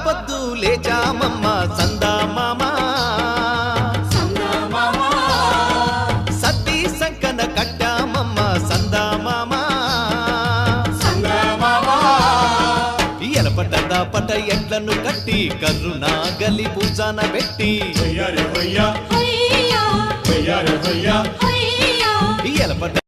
పొద్దు లేచామమ్మ సందా మామ సత్తి సంకన కట్టామమ్మ సందా మామ ఎలపట పట ఎడ్లను కట్టి కర్రునా గలి పూజాన పెట్టి ఎలపట